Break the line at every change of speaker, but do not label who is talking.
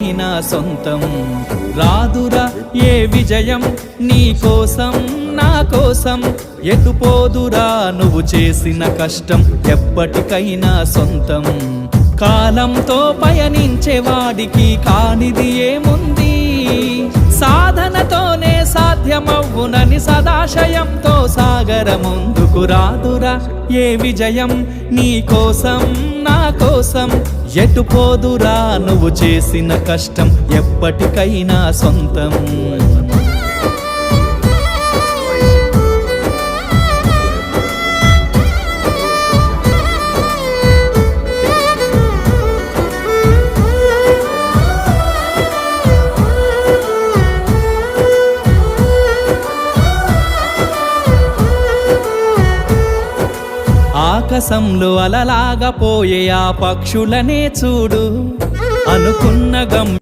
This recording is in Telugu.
ఎప్పటికైనా సొంతం. రాదురా ఏ విజయం నీ కోసం నా కోసం, ఎటుపోదురా నువ్వు చేసిన కష్టం ఎప్పటికైనా సొంతం. కాలంతో పయనించే వాడికి కానిది ఏముంది, సాధనతోనే సాధ్యమవ్వునని సదాశయంతో సాగర ముందుకు. రాదురా ఏ విజయం నీ కోసం నా కోసం, ఎటుపోదురా నువ్వు చేసిన కష్టం ఎప్పటికైనా సొంతం. ఆకాశంలో అలలాగా పోయే ఆ పక్షులనే చూడు, అనుకున్న గమ్యం